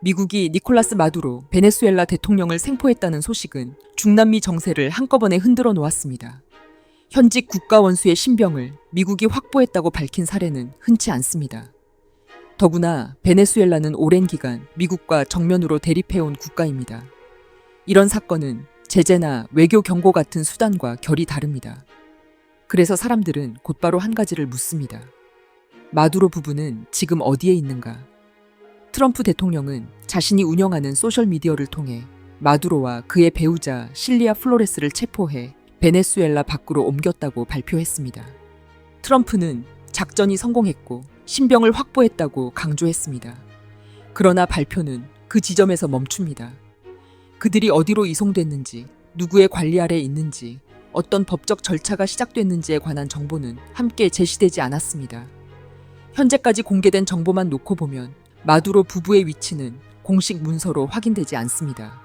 미국이 니콜라스 마두로 베네수엘라 대통령을 생포했다는 소식은 중남미 정세를 한꺼번에 흔들어 놓았습니다. 현직 국가 원수의 신병을 미국이 확보했다고 밝힌 사례는 흔치 않습니다. 더구나 베네수엘라는 오랜 기간 미국과 정면으로 대립해온 국가입니다. 이런 사건은 제재나 외교 경고 같은 수단과 결이 다릅니다. 그래서 사람들은 곧바로 한 가지를 묻습니다. 마두로 부부는 지금 어디에 있는가? 트럼프 대통령은 자신이 운영하는 소셜미디어를 통해 마두로와 그의 배우자 실리아 플로레스를 체포해 베네수엘라 밖으로 옮겼다고 발표했습니다. 트럼프는 작전이 성공했고 신병을 확보했다고 강조했습니다. 그러나 발표는 그 지점에서 멈춥니다. 그들이 어디로 이송됐는지, 누구의 관리 아래 있는지, 어떤 법적 절차가 시작됐는지에 관한 정보는 함께 제시되지 않았습니다. 현재까지 공개된 정보만 놓고 보면 마두로 부부의 위치는 공식 문서로 확인되지 않습니다.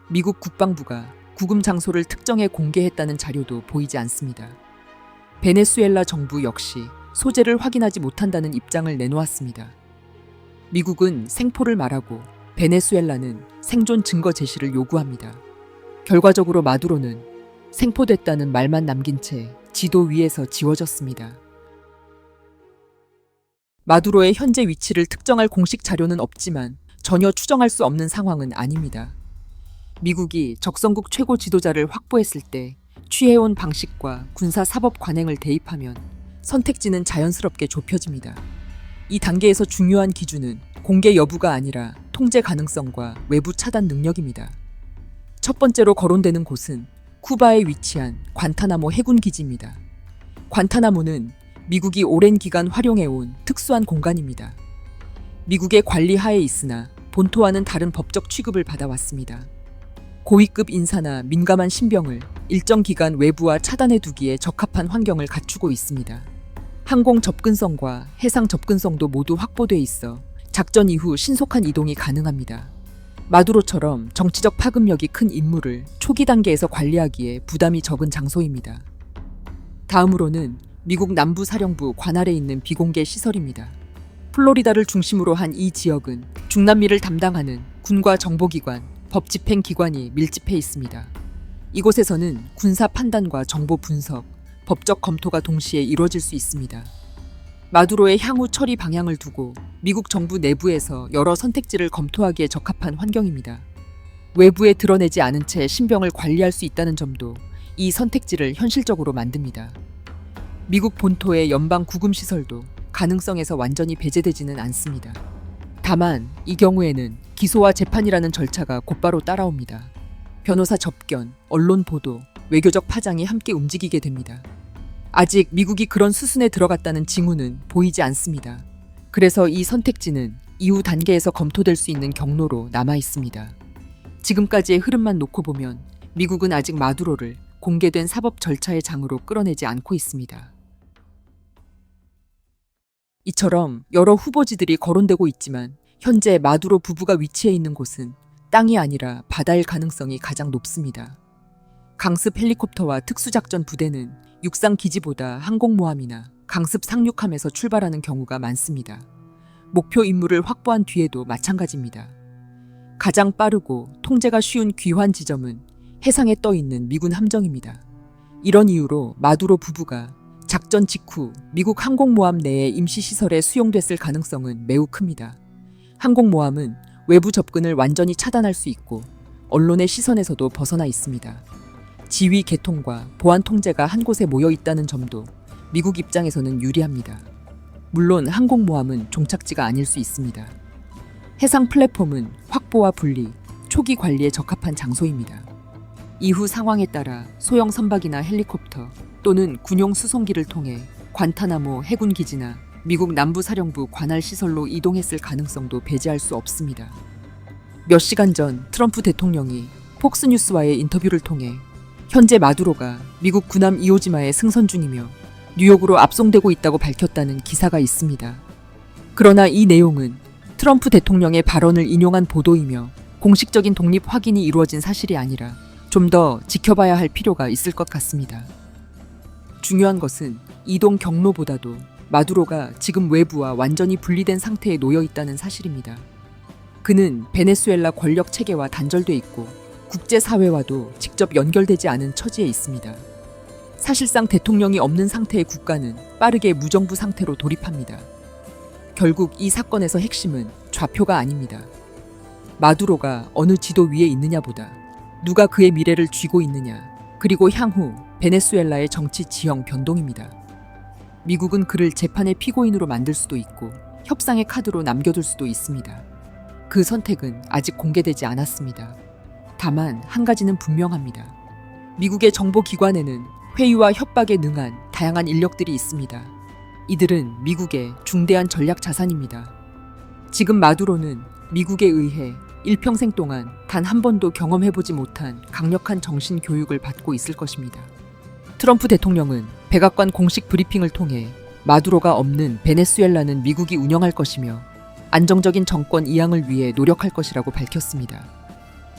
미국 국방부가 구금 장소를 특정해 공개했다는 자료도 보이지 않습니다. 베네수엘라 정부 역시 소재를 확인하지 못한다는 입장을 내놓았습니다. 미국은 생포를 말하고 베네수엘라는 생존 증거 제시를 요구합니다. 결과적으로 마두로는 생포됐다는 말만 남긴 채 지도 위에서 지워졌습니다. 마두로의 현재 위치를 특정할 공식 자료는 없지만 전혀 추정할 수 없는 상황은 아닙니다. 미국이 적성국 최고 지도자를 확보했을 때 취해온 방식과 군사사법 관행을 대입하면 선택지는 자연스럽게 좁혀집니다. 이 단계에서 중요한 기준은 공개 여부가 아니라 통제 가능성과 외부 차단 능력입니다. 첫 번째로 거론되는 곳은 쿠바에 위치한 관타나모 해군 기지입니다. 관타나모는 미국이 오랜 기간 활용해온 특수한 공간입니다. 미국의 관리 하에 있으나 본토와는 다른 법적 취급을 받아왔습니다. 고위급 인사나 민감한 신병을 일정 기간 외부와 차단해 두기에 적합한 환경을 갖추고 있습니다. 항공 접근성과 해상 접근성도 모두 확보돼 있어 작전 이후 신속한 이동이 가능합니다. 마두로처럼 정치적 파급력이 큰 인물을 초기 단계에서 관리하기에 부담이 적은 장소입니다. 다음으로는 미국 남부사령부 관할에 있는 비공개 시설입니다. 플로리다를 중심으로 한 이 지역은 중남미를 담당하는 군과 정보기관, 법집행기관이 밀집해 있습니다. 이곳에서는 군사 판단과 정보 분석, 법적 검토가 동시에 이루어질 수 있습니다. 마두로의 향후 처리 방향을 두고 미국 정부 내부에서 여러 선택지를 검토하기에 적합한 환경입니다. 외부에 드러내지 않은 채 신병을 관리할 수 있다는 점도 이 선택지를 현실적으로 만듭니다. 미국 본토의 연방 구금시설도 가능성에서 완전히 배제되지는 않습니다. 다만 이 경우에는 기소와 재판이라는 절차가 곧바로 따라옵니다. 변호사 접견, 언론 보도, 외교적 파장이 함께 움직이게 됩니다. 아직 미국이 그런 수순에 들어갔다는 징후는 보이지 않습니다. 그래서 이 선택지는 이후 단계에서 검토될 수 있는 경로로 남아 있습니다. 지금까지의 흐름만 놓고 보면 미국은 아직 마두로를 공개된 사법 절차의 장으로 끌어내지 않고 있습니다. 이처럼 여러 후보지들이 거론되고 있지만 현재 마두로 부부가 위치해 있는 곳은 땅이 아니라 바다일 가능성이 가장 높습니다. 강습 헬리콥터와 특수작전 부대는 육상 기지보다 항공모함이나 강습 상륙함에서 출발하는 경우가 많습니다. 목표 임무를 확보한 뒤에도 마찬가지입니다. 가장 빠르고 통제가 쉬운 귀환 지점은 해상에 떠 있는 미군 함정입니다. 이런 이유로 마두로 부부가 작전 직후 미국 항공모함 내의 임시시설에 수용됐을 가능성은 매우 큽니다. 항공모함은 외부 접근을 완전히 차단할 수 있고 언론의 시선에서도 벗어나 있습니다. 지휘 개통과 보안 통제가 한 곳에 모여 있다는 점도 미국 입장에서는 유리합니다. 물론 항공모함은 종착지가 아닐 수 있습니다. 해상 플랫폼은 확보와 분리, 초기 관리에 적합한 장소입니다. 이후 상황에 따라 소형 선박이나 헬리콥터 또는 군용 수송기를 통해 관타나모 해군 기지나 미국 남부사령부 관할 시설로 이동했을 가능성도 배제할 수 없습니다. 몇 시간 전 트럼프 대통령이 폭스뉴스와의 인터뷰를 통해 현재 마두로가 미국 구남 이오지마에 승선 중이며 뉴욕으로 압송되고 있다고 밝혔다는 기사가 있습니다. 그러나 이 내용은 트럼프 대통령의 발언을 인용한 보도이며 공식적인 독립 확인이 이루어진 사실이 아니라 좀 더 지켜봐야 할 필요가 있을 것 같습니다. 중요한 것은 이동 경로보다도 마두로가 지금 외부와 완전히 분리된 상태에 놓여 있다는 사실입니다. 그는 베네수엘라 권력 체계와 단절돼 있고 국제사회와도 직접 연결되지 않은 처지에 있습니다. 사실상 대통령이 없는 상태의 국가는 빠르게 무정부 상태로 돌입합니다. 결국 이 사건에서 핵심은 좌표가 아닙니다. 마두로가 어느 지도 위에 있느냐보다 누가 그의 미래를 쥐고 있느냐, 그리고 향후 베네수엘라의 정치 지형 변동입니다. 미국은 그를 재판의 피고인으로 만들 수도 있고 협상의 카드로 남겨둘 수도 있습니다. 그 선택은 아직 공개되지 않았습니다. 다만 한 가지는 분명합니다. 미국의 정보기관에는 회유와 협박에 능한 다양한 인력들이 있습니다. 이들은 미국의 중대한 전략 자산입니다. 지금 마두로는 미국에 의해 일평생 동안 단 한 번도 경험해보지 못한 강력한 정신 교육을 받고 있을 것입니다. 트럼프 대통령은 백악관 공식 브리핑을 통해 마두로가 없는 베네수엘라는 미국이 운영할 것이며 안정적인 정권 이양을 위해 노력할 것이라고 밝혔습니다.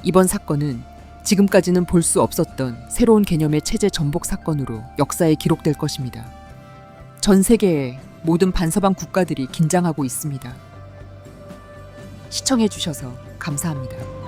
이번 사건은 지금까지는 볼 수 없었던 새로운 개념의 체제 전복 사건으로 역사에 기록될 것입니다. 전 세계의 모든 반서방 국가들이 긴장하고 있습니다. 시청해주셔서 감사합니다.